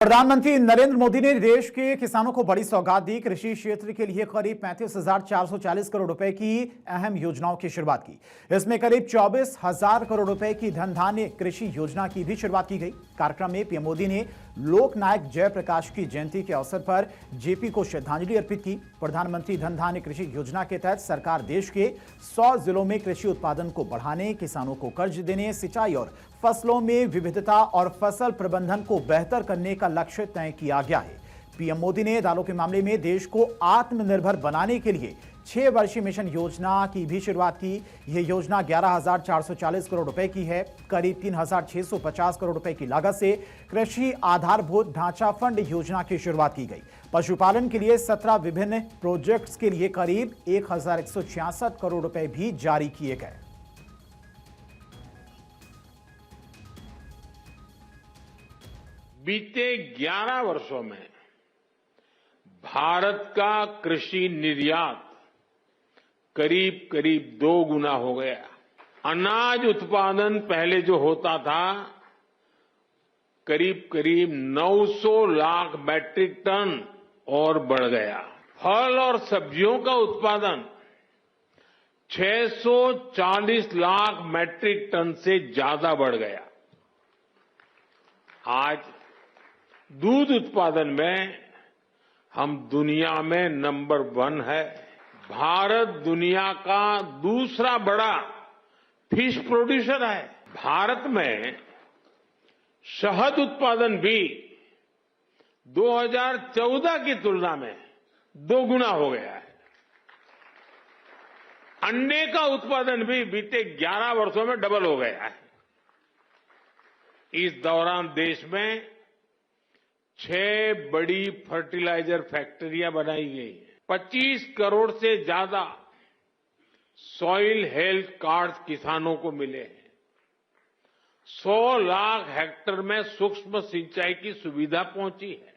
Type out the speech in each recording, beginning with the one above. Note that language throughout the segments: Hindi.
प्रधानमंत्री नरेंद्र मोदी ने देश के किसानों को बड़ी सौगात दी। कृषि क्षेत्र के लिए करीब 35,440 करोड़ रुपए की अहम योजनाओं की शुरुआत की। इसमें करीब 24,000 करोड़ रुपए की धन धान्य कृषि योजना की भी शुरुआत की गई। कार्यक्रम में पीएम मोदी ने लोक नायक जयप्रकाश की जयंती के अवसर पर जेपी को श्रद्धांजलि अर्पित की। प्रधानमंत्री धन धान्य कृषि योजना के तहत सरकार देश के 100 जिलों में कृषि उत्पादन को बढ़ाने, किसानों को कर्ज देने, सिंचाई और फसलों में विविधता और फसल प्रबंधन को बेहतर करने का लक्ष्य तय किया गया है। पीएम मोदी ने दालों के मामले में देश को आत्मनिर्भर बनाने के लिए 6 वर्षीय मिशन योजना की भी शुरुआत की। यह योजना 11,440 करोड़ रुपए की है। करीब 3,650 करोड़ रुपए की लागत से कृषि आधारभूत ढांचा फंड योजना की शुरुआत की गई। पशुपालन के लिए 17 विभिन्न प्रोजेक्ट्स के लिए करीब 1,166 करोड़ रुपए भी जारी किए गए। बीते 11 वर्षों में भारत का कृषि निर्यात करीब करीब 2 गुना हो गया। अनाज उत्पादन पहले जो होता था करीब करीब 900 लाख मैट्रिक टन और बढ़ गया। फल और सब्जियों का उत्पादन 640 लाख मैट्रिक टन से ज्यादा बढ़ गया। आज दूध उत्पादन में हम दुनिया में नंबर 1 है। भारत दुनिया का दूसरा बड़ा फिश प्रोड्यूसर है। भारत में शहद उत्पादन भी 2014 की तुलना में 2 गुना हो गया है। अंडे का उत्पादन भी बीते 11 वर्षों में डबल हो गया है। इस दौरान देश में 6 बड़ी फर्टिलाइजर फैक्ट्रियां बनाई गई हैं। 25 करोड़ से ज्यादा सॉइल हेल्थ कार्ड किसानों को मिले हैं। 100 लाख हेक्टेयर में सूक्ष्म सिंचाई की सुविधा पहुंची है।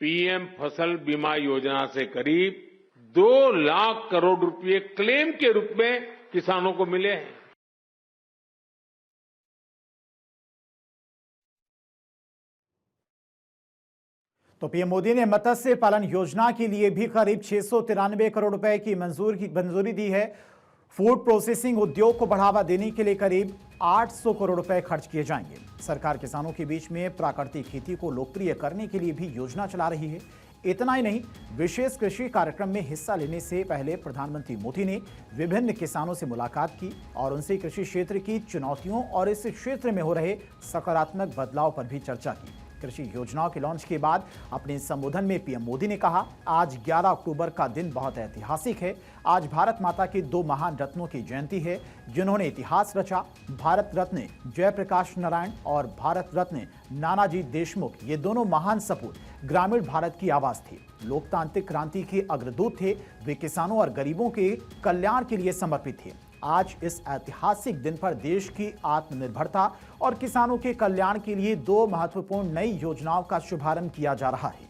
पीएम फसल बीमा योजना से करीब 2 लाख करोड़ रुपए क्लेम के रूप में किसानों को मिले हैं। तो पीएम मोदी ने मत्स्य पालन योजना के लिए भी करीब 693 करोड़ रुपए की मंजूरी दी है। फूड प्रोसेसिंग उद्योग को बढ़ावा देने के लिए करीब 800 करोड़ रुपए खर्च किए जाएंगे। सरकार किसानों के बीच में प्राकृतिक खेती को लोकप्रिय करने के लिए भी योजना चला रही है। इतना ही नहीं, विशेष कृषि कार्यक्रम में हिस्सा लेने से पहले प्रधानमंत्री मोदी ने विभिन्न किसानों से मुलाकात की और उनसे कृषि क्षेत्र की चुनौतियों और इस क्षेत्र में हो रहे सकारात्मक बदलाव पर भी चर्चा की। कृषि योजनाओं के लॉन्च के बाद अपने संबोधन में पीएम मोदी ने कहा, आज 11 अक्टूबर का दिन बहुत ऐतिहासिक है। आज भारत माता के 2 महान रत्नों की जयंती है जिन्होंने इतिहास रचा। भारत रत्न जयप्रकाश नारायण और भारत रत्न नानाजी देशमुख, ये दोनों महान सपूत ग्रामीण भारत की आवाज थे, लोकतांत्रिक क्रांति के अग्रदूत थे। वे किसानों और गरीबों के कल्याण के लिए समर्पित थे। आज इस ऐतिहासिक दिन पर देश की आत्मनिर्भरता और किसानों के कल्याण के लिए 2 महत्वपूर्ण नई योजनाओं का शुभारंभ किया जा रहा है।